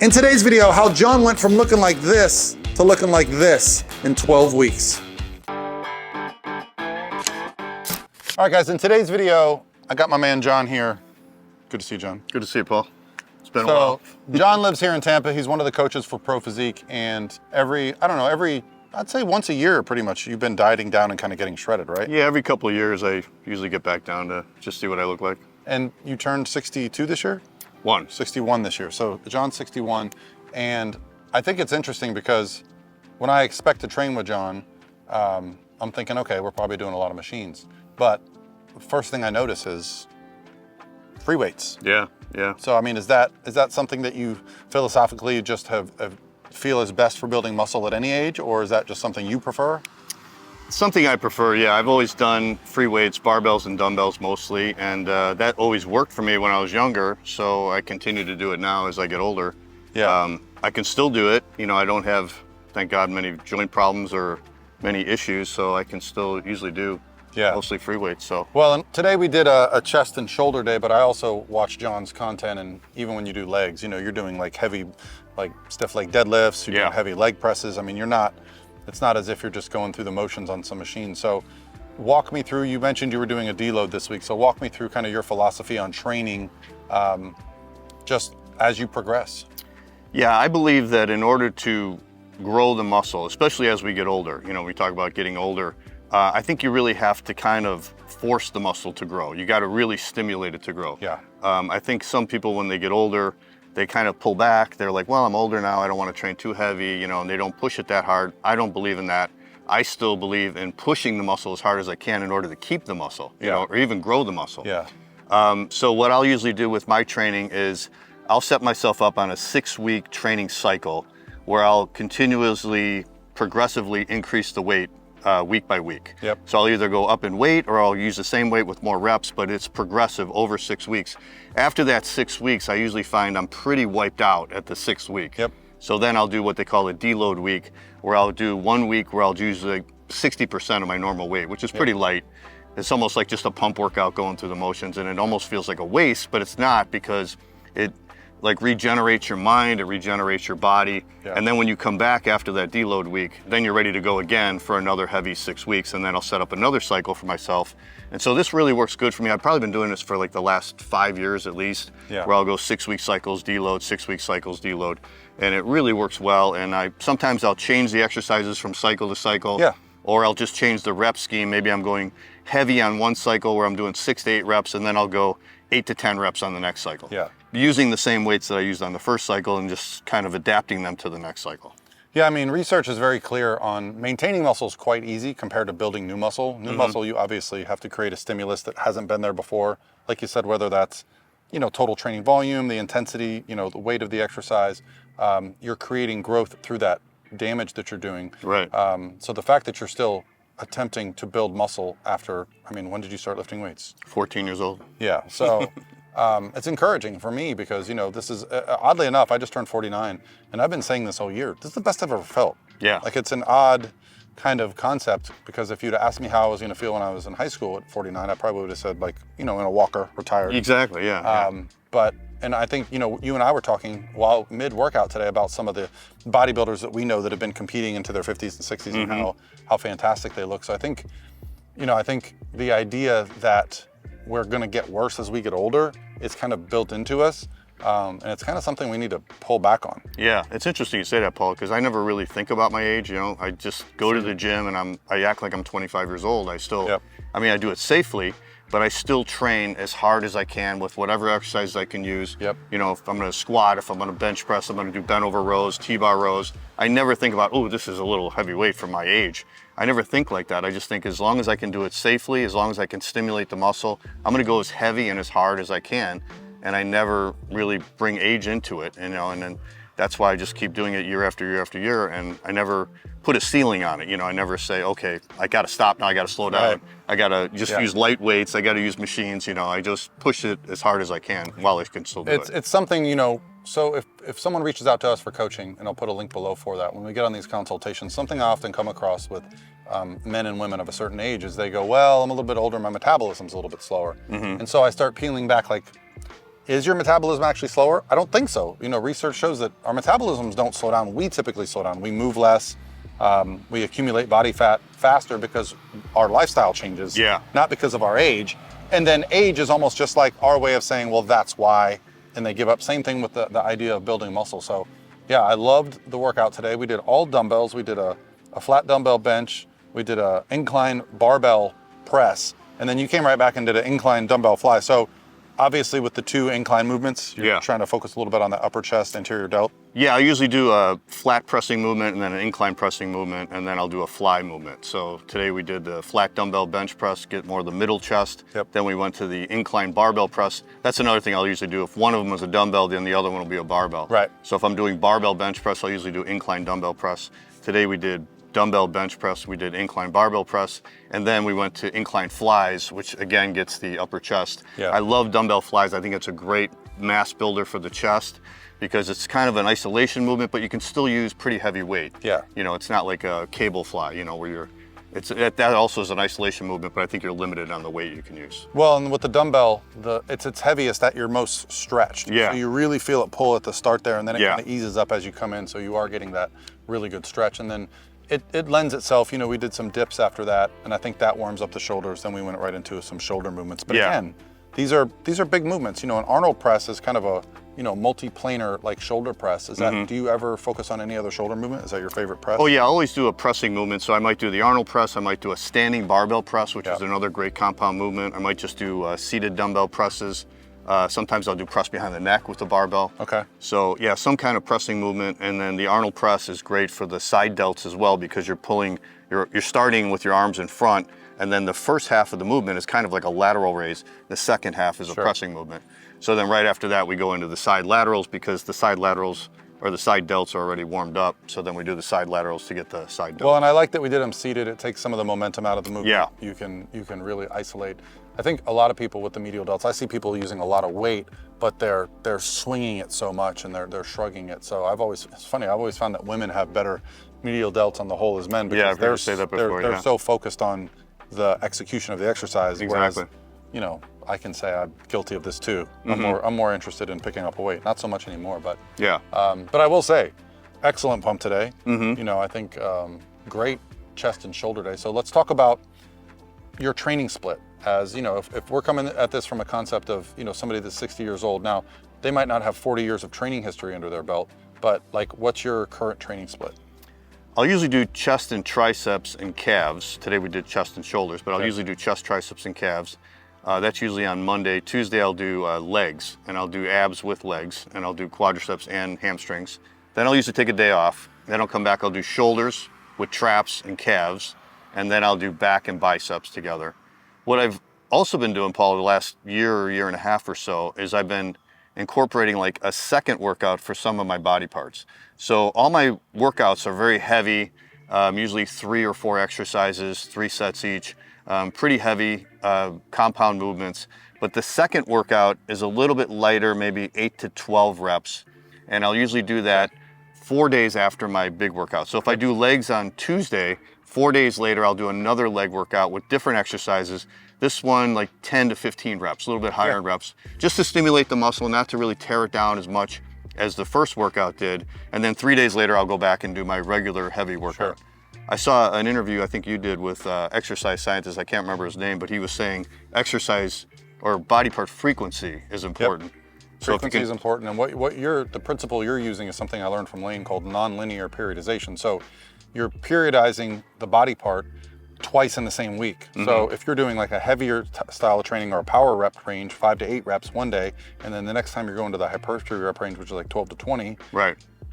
In today's video, how John went from looking like this to looking like this in 12 weeks. All right, guys, in today's video, I got my man John here. Good to see you, John. Good to see you, Paul. It's been a while. John lives here in Tampa. He's one of the coaches for Pro Physique, and I'd say once a year, pretty much, you've been dieting down and kind of getting shredded, right? Yeah, every couple of years, I usually get back down to just see what I look like. And you turned 62 this year? 61 this year. So John's 61, and I think it's interesting because when I expect to train with John, I'm thinking, okay, we're probably doing a lot of machines. But the first thing I notice is free weights. Yeah. So I mean, is that something that you philosophically just feel is best for building muscle at any age, or is that just something you prefer? Something I prefer, yeah. I've always done free weights, barbells and dumbbells mostly, and that always worked for me when I was younger, so I continue to do it now as I get older. Yeah. I can still do it. You know, I don't have, thank God, many joint problems or many issues, so I can still usually do mostly free weights. So. Well, and today we did a chest and shoulder day, but I also watch John's content, and even when you do legs, you know, you're doing like heavy, like stiff leg deadlifts, you're doing heavy leg presses. I mean, it's not as if you're just going through the motions on some machine. So walk me through, you mentioned you were doing a deload this week, so walk me through kind of your philosophy on training just as you progress. Yeah, I believe that in order to grow the muscle, especially as we get older, you know, we talk about getting older, I think you really have to kind of force the muscle to grow. You got to really stimulate it to grow. Yeah. I think some people, when they get older, they kind of pull back. They're like, well, I'm older now, I don't want to train too heavy, you know, and they don't push it that hard. I don't believe in that. I still believe in pushing the muscle as hard as I can in order to keep the muscle, you know, or even grow the muscle. Yeah. So what I'll usually do with my training is I'll set myself up on a 6-week training cycle where I'll continuously, progressively increase the weight week by week. Yep. So I'll either go up in weight or I'll use the same weight with more reps, but it's progressive over 6 weeks. After that 6 weeks, I usually find I'm pretty wiped out at the 6th week. Yep. So then I'll do what they call a deload week, where I'll do 1 week where I'll use like 60% of my normal weight, which is pretty light. It's almost like just a pump workout going through the motions, and it almost feels like a waste, but it's not, because it like regenerates your mind, it regenerates your body. And then when you come back after that deload week, then you're ready to go again for another heavy 6 weeks, and then I'll set up another cycle for myself. And so this really works good for me. I've probably been doing this for like the last 5 years at least, where I'll go 6-week cycles, deload, 6-week cycles, deload. And it really works well. And sometimes I'll change the exercises from cycle to cycle, or I'll just change the rep scheme. Maybe I'm going heavy on one cycle where I'm doing 6 to 8 reps, and then I'll go 8 to 10 reps on the next cycle. Using the same weights that I used on the first cycle and just kind of adapting them to the next cycle. Yeah, I mean, research is very clear on maintaining muscle is quite easy compared to building new muscle. New muscle, you obviously have to create a stimulus that hasn't been there before. Like you said, whether that's, you know, total training volume, the intensity, you know, the weight of the exercise, you're creating growth through that damage that you're doing. Right. So the fact that you're still attempting to build muscle after, I mean, when did you start lifting weights? 14 years old. Yeah, so it's encouraging for me because, you know, this is, oddly enough, I just turned 49, and I've been saying this all year. This is the best I've ever felt. Yeah. Like, it's an odd kind of concept, because if you'd asked me how I was going to feel when I was in high school at 49, I probably would have said, like, you know, in a walker, retired. Exactly, yeah. But, and I think, you know, you and I were talking while mid-workout today about some of the bodybuilders that we know that have been competing into their 50s and 60s and how fantastic they look. So I think, you know, the idea that we're going to get worse as we get older is kind of built into us. And it's kind of something we need to pull back on. Yeah, it's interesting you say that, Paul, because I never really think about my age. You know, I just go to the gym and I act like I'm 25 years old. I still, I mean, I do it safely, but I still train as hard as I can with whatever exercises I can use. You know, if I'm going to squat, if I'm going to bench press, I'm going to do bent over rows, T-bar rows. I never think about, oh, this is a little heavyweight for my age. I never think like that. I just think as long as I can do it safely, as long as I can stimulate the muscle, I'm going to go as heavy and as hard as I can. And I never really bring age into it, you know, and then that's why I just keep doing it year after year after year, and I never put a ceiling on it. You know, I never say, okay, I got to stop now, I got to slow down. I got to just use light weights, I got to use machines, you know, I just push it as hard as I can while I can still do it. It's something, you know, so if someone reaches out to us for coaching, and I'll put a link below for that, when we get on these consultations, something I often come across with men and women of a certain age is they go, well, I'm a little bit older, my metabolism's a little bit slower. And so I start peeling back, like, Is your metabolism actually slower? I don't think so. You know, research shows that our metabolisms don't slow down. We typically slow down. We move less. We accumulate body fat faster because our lifestyle changes, not because of our age. And then age is almost just like our way of saying, well, that's why. And they give up. Same thing with the idea of building muscle. So yeah, I loved the workout today. We did all dumbbells. We did a flat dumbbell bench. We did a incline barbell press. And then you came right back and did an incline dumbbell fly. So obviously with the 2 incline movements, you're trying to focus a little bit on the upper chest, anterior delt. Yeah, I usually do a flat pressing movement and then an incline pressing movement, and then I'll do a fly movement. So today we did the flat dumbbell bench press, get more of the middle chest. Then we went to the incline barbell press. That's another thing I'll usually do. If one of them is a dumbbell, then the other one will be a barbell. Right. So if I'm doing barbell bench press, I'll usually do incline dumbbell press. Today we did dumbbell bench press, we did incline barbell press, and then we went to incline flies, which again gets the upper chest. I love dumbbell flies. I think it's a great mass builder for the chest because it's kind of an isolation movement, but you can still use pretty heavy weight. You know, it's not like a cable fly, you know, where that also is an isolation movement, but I think you're limited on the weight you can use. Well, and with the dumbbell, it's heaviest at your most stretched. So you really feel it pull at the start there, and then it kind of eases up as you come in, so you are getting that really good stretch. And then it lends itself, you know, we did some dips after that, and I think that warms up the shoulders. Then we went right into some shoulder movements. But again, these are big movements. You know, an Arnold press is kind of a, you know, multi-planar like shoulder press. Is that, do you ever focus on any other shoulder movement? Is that your favorite press? Oh yeah, I always do a pressing movement. So I might do the Arnold press, I might do a standing barbell press, which is another great compound movement. I might just do seated dumbbell presses. Sometimes I'll do press behind the neck with the barbell. So yeah, some kind of pressing movement. And then the Arnold press is great for the side delts as well, because you're starting with your arms in front, and then the first half of the movement is kind of like a lateral raise. The second half is a pressing movement. So then right after that, we go into the side laterals, because the side laterals or the side delts are already warmed up. So then we do the side laterals to get the side delts. Well, and I like that we did them seated. It takes some of the momentum out of the movement. You can really isolate. I think a lot of people with the medial delts, I see people using a lot of weight, but they're swinging it so much and they're shrugging it. So it's funny, I've always found that women have better medial delts on the whole as men, because I've heard you say that before, they're so focused on the execution of the exercise. Whereas, you know, I can say I'm guilty of this too. I'm more interested in picking up a weight, not so much anymore, but but I will say, excellent pump today. You know, I think great chest and shoulder day. So let's talk about your training split. As you know, if we're coming at this from a concept of, you know, somebody that's 60 years old now, they might not have 40 years of training history under their belt, but like, what's your current training split? I'll usually do chest and triceps and calves. Today we did chest and shoulders, but I'll usually do chest, triceps, and calves. That's usually on Monday. Tuesday I'll do legs, and I'll do abs with legs, and I'll do quadriceps and hamstrings. Then I'll usually take a day off. Then I'll come back, I'll do shoulders with traps and calves, and then I'll do back and biceps together. What I've also been doing, Paul, the last year and a half or so, is I've been incorporating like a second workout for some of my body parts. So all my workouts are very heavy, usually 3 or 4 exercises, 3 sets each, pretty heavy compound movements. But the second workout is a little bit lighter, maybe 8 to 12 reps. And I'll usually do that 4 days after my big workout. So if I do legs on Tuesday, 4 days later, I'll do another leg workout with different exercises. This one, like 10 to 15 reps, a little bit higher in reps, just to stimulate the muscle, not to really tear it down as much as the first workout did. And then 3 days later, I'll go back and do my regular heavy workout. I saw an interview, I think you did, with exercise scientist, I can't remember his name, but he was saying exercise or body part frequency is important. So frequency is important, and the principle you're using is something I learned from Lane called nonlinear periodization. So you're periodizing the body part twice in the same week. So if you're doing like a heavier style of training or a power rep range, 5 to 8 reps one day, and then the next time you're going to the hypertrophy rep range, which is like 12 to 20,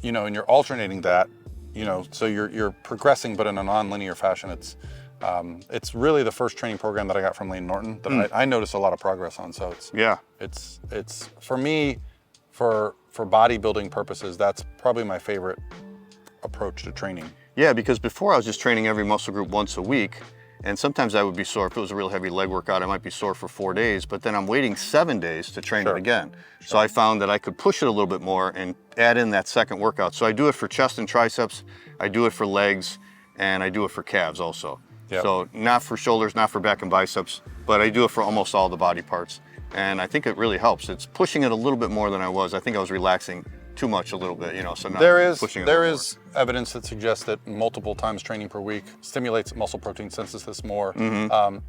you know, and you're alternating that, you know, so you're progressing, but in a non-linear fashion. It's really the first training program that I got from Lane Norton that I noticed a lot of progress on. So it's for me, for bodybuilding purposes, that's probably my favorite approach to training. Yeah, because before I was just training every muscle group once a week, and sometimes I would be sore. If it was a real heavy leg workout, I might be sore for 4 days, but then I'm waiting 7 days to train it again. So I found that I could push it a little bit more and add in that second workout. So I do it for chest and triceps, I do it for legs, and I do it for calves also. So not for shoulders, not for back and biceps, but I do it for almost all the body parts. And I think it really helps. It's pushing it a little bit more than I was. I think I was relaxing too much a little bit, you know, so now pushing it there is evidence that suggests that multiple times training per week stimulates muscle protein synthesis more,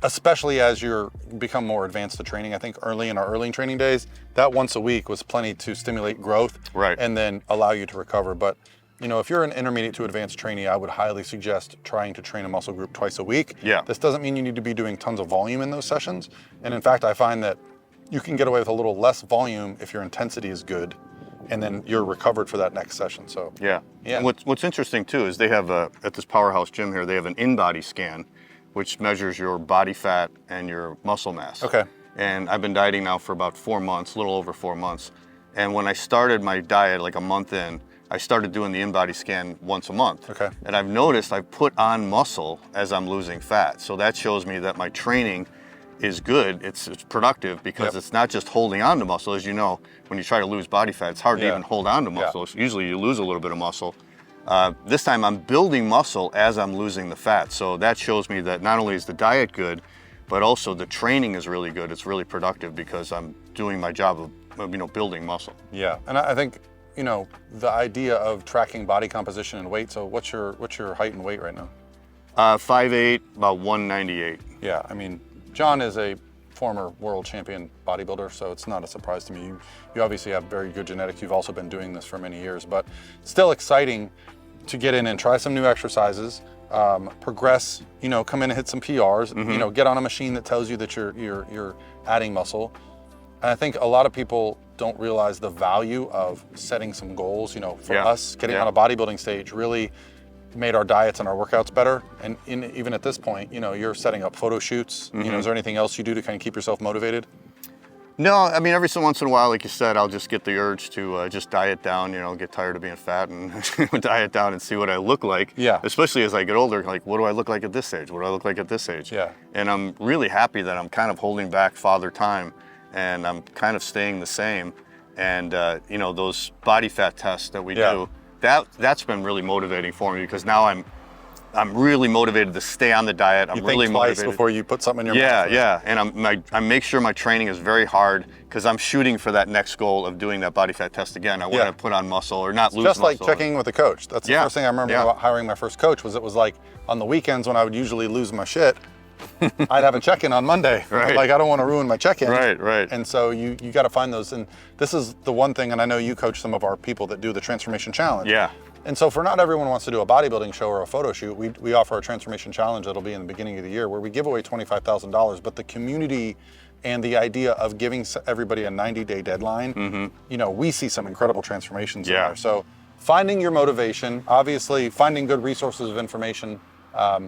especially as you become more advanced to training. I think early in our early training days, that once a week was plenty to stimulate growth and then allow you to recover. But you know, if you're an intermediate to advanced trainee, I would highly suggest trying to train a muscle group twice a week. Yeah. This doesn't mean you need to be doing tons of volume in those sessions. And in fact, I find that you can get away with a little less volume if your intensity is good, and then you're recovered for that next session. So yeah. And what's interesting too is they have at this Powerhouse gym here, they have an in-body scan, which measures your body fat and your muscle mass. Okay. And I've been dieting now for about 4 months, a little over 4 months. And when I started my diet, like a month in, I started doing the in-body scan once a month. Okay. And I've noticed I've put on muscle as I'm losing fat. So that shows me that my training is good, it's productive, because it's not just holding on to muscle. As you know, when you try to lose body fat, it's hard to even hold on to muscle. So usually you lose a little bit of muscle. This time I'm building muscle as I'm losing the fat. So that shows me that not only is the diet good, but also the training is really good. It's really productive because I'm doing my job of, you know, building muscle. Yeah, and I think, you know, the idea of tracking body composition and weight. So what's your height and weight right now? 5'8", about 198. Yeah, I mean, John is a former world champion bodybuilder, so it's not a surprise to me. You obviously have very good genetics. You've also been doing this for many years, but still exciting to get in and try some new exercises, progress, you know, come in and hit some PRs, you know, get on a machine that tells you that you're adding muscle. And I think a lot of people don't realize the value of setting some goals. You know, for us, getting on a bodybuilding stage really made our diets and our workouts better. And even at this point, you know, you're setting up photo shoots. You know, is there anything else you do to kind of keep yourself motivated? No, I mean, every so once in a while, like you said, I'll just get the urge to just diet down, you know, get tired of being fat and diet down and see what I look like. Yeah. Especially as I get older, like, what do I look like at this age? What do I look like at this age? Yeah. And I'm really happy that I'm kind of holding back father time and I'm kind of staying the same. And, you know, those body fat tests that we do, that's been really motivating for me, because now I'm really motivated to stay on the diet. I'm really motivated. Twice before you put something in your mouth. Yeah. And I make sure my training is very hard, because I'm shooting for that next goal of doing that body fat test again. I want to put on muscle or not lose muscle. Just like checking with a coach. That's the first thing I remember about hiring my first coach. Was it was like on the weekends when I would usually lose my shit, I'd have a check-in on Monday. Right. Like, I don't want to ruin my check-in. Right. And so you got to find those. And this is the one thing, and I know you coach some of our people that do the Transformation Challenge. Yeah. And so for not everyone wants to do a bodybuilding show or a photo shoot, we offer a Transformation Challenge that'll be in the beginning of the year, where we give away $25,000. But the community and the idea of giving everybody a 90-day deadline, you know, we see some incredible transformations in there. So finding your motivation, obviously finding good resources of information,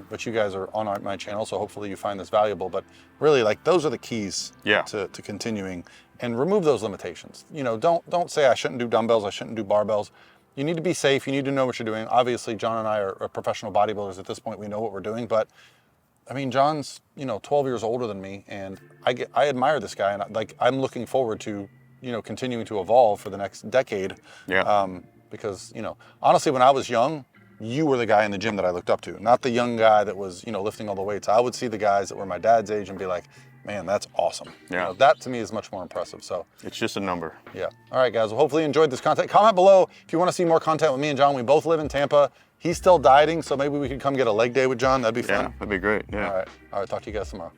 which you guys are on my channel, so hopefully you find this valuable. But really, like, those are the keys to continuing, and remove those limitations. You know, don't say I shouldn't do dumbbells, I shouldn't do barbells. You need to be safe. You need to know what you're doing. Obviously, John and I are professional bodybuilders at this point. We know what we're doing, but I mean, John's, you know, 12 years older than me, and I admire this guy, and I'm looking forward to, you know, continuing to evolve for the next decade. Because, you know, honestly, when I was young, you were the guy in the gym that I looked up to, not the young guy that was, you know, lifting all the weights. I would see the guys that were my dad's age and be like, man, that's awesome. You know, that to me is much more impressive. So it's just a number. Yeah. All right, guys. Well, hopefully you enjoyed this content. Comment below if you want to see more content with me and John. We both live in Tampa. He's still dieting, so maybe we could come get a leg day with John. That'd be fun. Yeah, that'd be great. Yeah. All right. Talk to you guys tomorrow.